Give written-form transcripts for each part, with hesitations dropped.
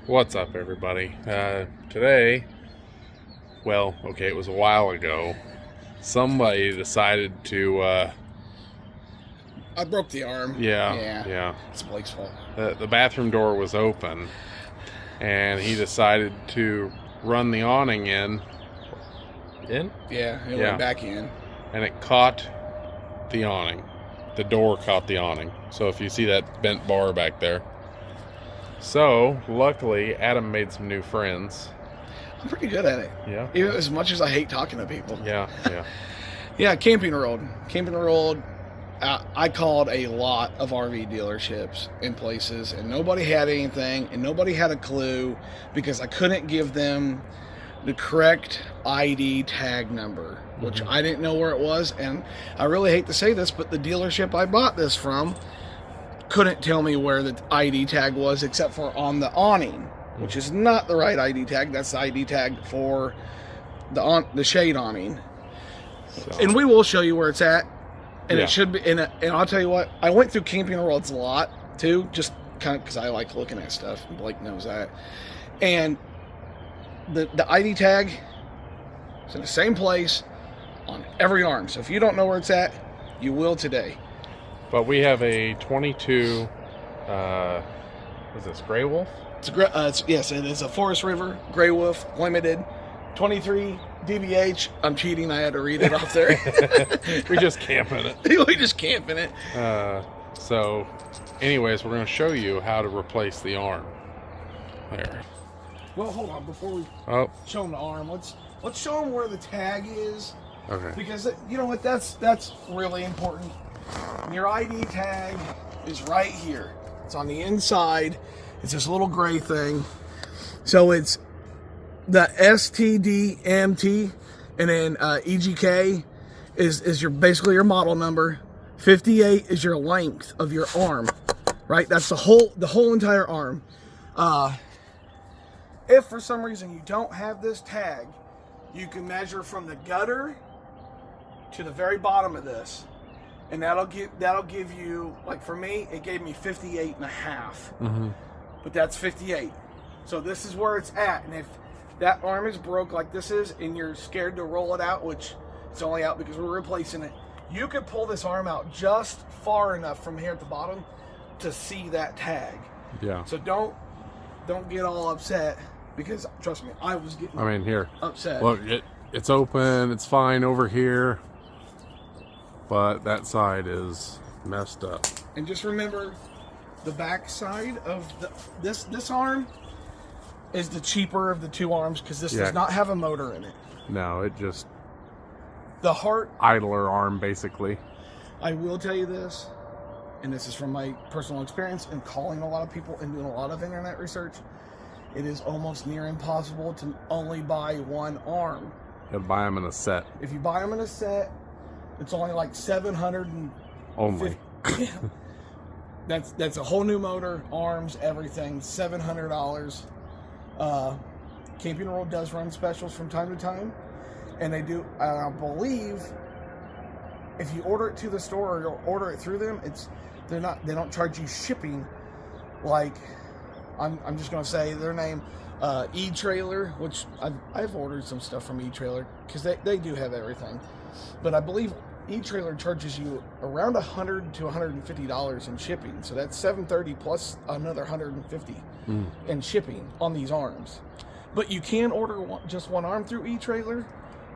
What's up, everybody? Today, well, okay, it was a while ago, somebody decided to, I broke the arm. yeah. It's Blake's fault. The bathroom door was open, and he decided to run the awning in, Yeah, it went back in. and it caught the awning. The door caught the awning. So if you see that bent bar back there. So, luckily, Adam made some new friends. I'm pretty good at it. Yeah. Even as much as I hate talking to people. Yeah. Yeah, Camping World. Camping World, I called a lot of RV dealerships and places, and nobody had anything, and nobody had a clue because I couldn't give them the correct ID tag number, which I didn't know where it was. And I really hate to say this, but the dealership I bought this from couldn't tell me where the ID tag was except for on the awning, which is not the right ID tag. That's the ID tag for the shade awning. So. And we will show you where it's at. And Yeah. it should be, and I'll tell you what, I went through Camping Worlds a lot too, just kind of because I like looking at stuff, and Blake knows that. And the ID tag is in the same place on every arm. So if you don't know where it's at, you will today. But we have a 22, what is this, Grey Wolf? Yes, it is a Forest River Grey Wolf Limited 23 DBH. I'm cheating. I had to read it off there. We just camping it. We just camping it. So, anyways, we're going to show you how to replace the arm. There. Well, hold on. Before we show them the arm, let's show them where the tag is. Okay. Because you know what? That's really important. Your ID tag is right here. It's on the inside. It's this little gray thing. So it's the STDMT, and then EGK is your basically your model number. 58 is your length of your arm, right? That's the whole entire arm. If for some reason you don't have this tag, you can measure from the gutter to the very bottom of this. And that'll give you, like for me, it gave me 58 and a half. But that's 58. So this is where it's at. And if that arm is broke like this is, and you're scared to roll it out, which it's only out because we're replacing it, you could pull this arm out just far enough from here at the bottom to see that tag. Yeah. So don't get all upset, because trust me, I was getting here. upset. Look, it's open. It's fine over here. But that side is messed up. And just remember, the back side of this arm is the cheaper of the two arms, because this does not have a motor in it. No, it just idler arm, basically. I will tell you this, and this is from my personal experience and calling a lot of people and doing a lot of internet research. It is almost near impossible to only buy one arm. You gotta buy them in a set. If you buy them in a set, it's only like $700 only. That's a whole new motor, arms, everything. $700. Camping World does run specials from time to time, and they do. I believe if you order it to the store or order it through them, they don't charge you shipping. Like I'm just gonna say their name, E-Trailer, which I've ordered some stuff from E-Trailer because they do have everything, but I believe E-Trailer charges you around $100 to $150 in shipping. So that's $730 plus another $150 in shipping on these arms. But you can order just one arm through E-Trailer,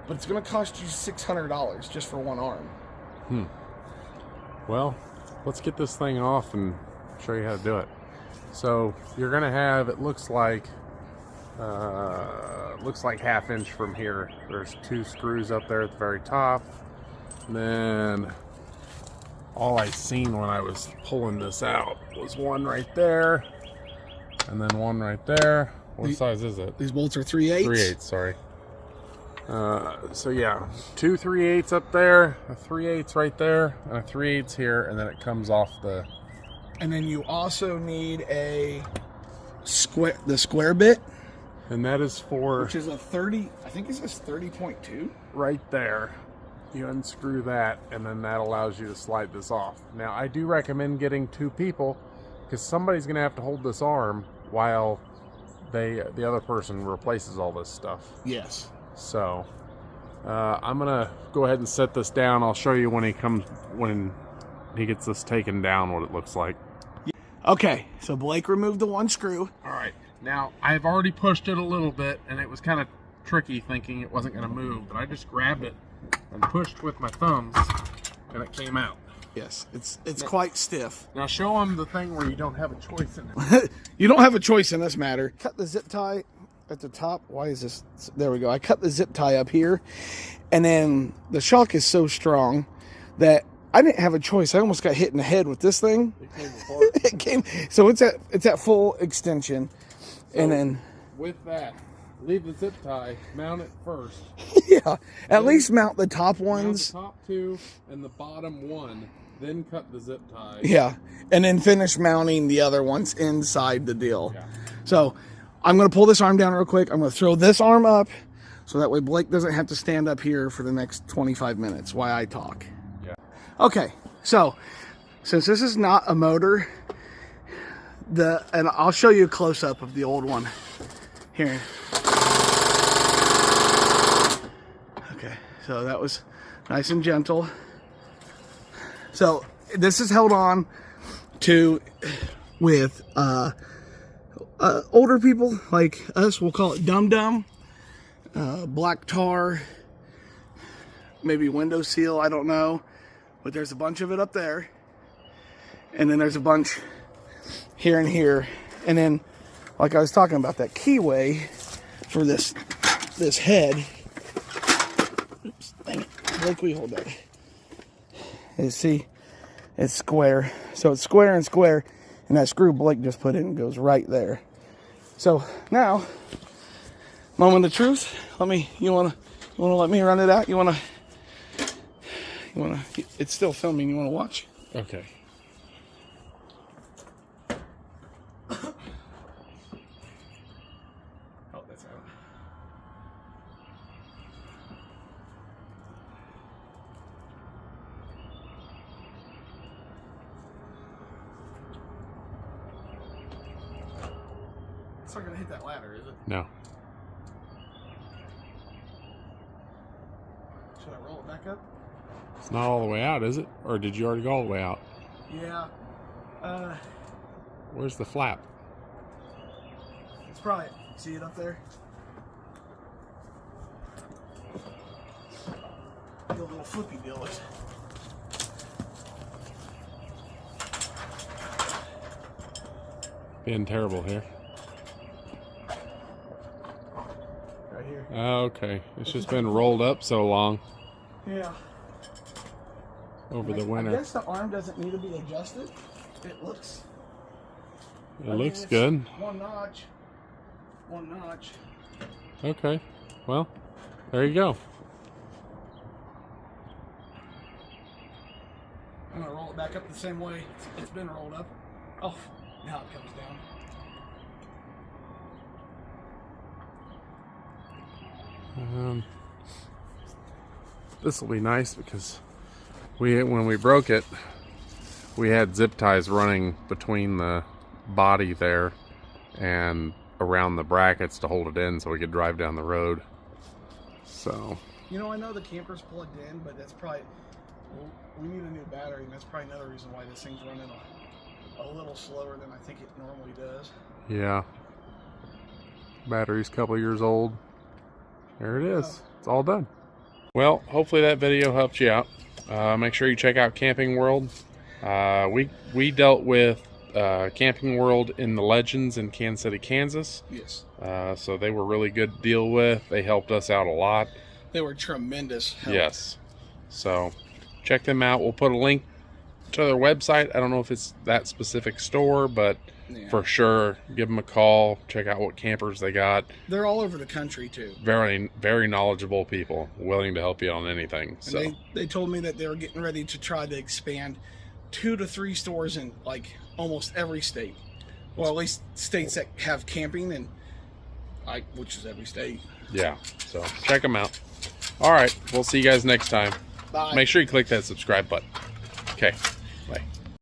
but it's going to cost you $600 just for one arm. Well, let's get this thing off and show you how to do it. So you're going to have, it looks like ½ inch from here. There's 2 screws up there at the very top. And then all I seen when I was pulling this out was one right there, and then one right there. What size is it? These bolts are 3/8. 3/8, sorry. So yeah, 2 3/8 up there, a 3/8 right there, and a 3/8 here, and then it comes off the. And then you also need the square bit, and that is for, which is a 30. I think it says 30.2 right there. You unscrew that, and then that allows you to slide this off. Now, I do recommend getting 2 people, because somebody's going to have to hold this arm while the other person replaces all this stuff. Yes. So I'm gonna go ahead and set this down. I'll show you when he gets this taken down what it looks like. Okay, so Blake removed the one screw. All right, now I've already pushed it a little bit, and it was kind of tricky thinking it wasn't going to move, but I just grabbed it and pushed with my thumbs, and it came out. Yes, it's quite stiff. Now show them the thing where you don't have a choice in it. You don't have a choice in this matter. Cut the zip tie at the top. Why is this? There we go. I cut the zip tie up here, and then the shock is so strong that I didn't have a choice. I almost got hit in the head with this thing. It came apart. It came, so it's at full extension, so, and then with that, leave the zip tie, mount it first. Yeah, at least mount the top ones. Mount the top two and the bottom one, then cut the zip tie. Yeah, and then finish mounting the other ones inside the deal. Yeah. So I'm going to pull this arm down real quick. I'm going to throw this arm up, so that way Blake doesn't have to stand up here for the next 25 minutes while I talk. Okay, so since this is not a motor, and I'll show you a close-up of the old one here. Okay, so that was nice and gentle. So this is held on to with older people like us. We'll call it dum-dum, black tar, maybe window seal, I don't know. But there's a bunch of it up there. And then there's a bunch here and here. And then, like I was talking about, that keyway for this head. Oops, dang it. Blake, we hold that. You see, it's square. So it's square and square. And that screw Blake just put in goes right there. So now, moment of truth. You wanna let me run it out? It's still filming. You want to watch? Okay. Oh, that's out. It's not going to hit that ladder, is it? No. Should I roll it back up? It's not all the way out, is it? Or did you already go all the way out? Yeah. Where's the flap? It's probably, see it up there? The little flippy deal is. Being terrible here. Right here. Okay. It's just been rolled up so long. Yeah. Over the winter. I guess the arm doesn't need to be adjusted. It looks good. One notch. Okay. Well, there you go. I'm gonna roll it back up the same way it's been rolled up. Oh, now it comes down. This will be nice because when we broke it, we had zip ties running between the body there and around the brackets to hold it in so we could drive down the road. So, you know, I know the camper's plugged in, but that's probably, we need a new battery, and that's probably another reason why this thing's running a little slower than I think it normally does. Yeah. Battery's a couple years old. There it is. It's all done. Well, hopefully that video helped you out. Make sure you check out Camping World. We dealt with Camping World in the Legends in Kansas City, Kansas. Yes. So they were really good to deal with. They helped us out a lot. They were tremendous help. Yes. So check them out. We'll put a link to their website. I don't know if it's that specific store, but for sure, give them a call. Check out what campers they got. They're all over the country too. Very, very knowledgeable people, willing to help you on anything. So and they told me that they were getting ready to try to expand 2 to 3 stores in like almost every state. Well, at least states that have camping, and which is every state. Yeah. So check them out. All right. We'll see you guys next time. Bye. Make sure you click that subscribe button. Okay. Bye.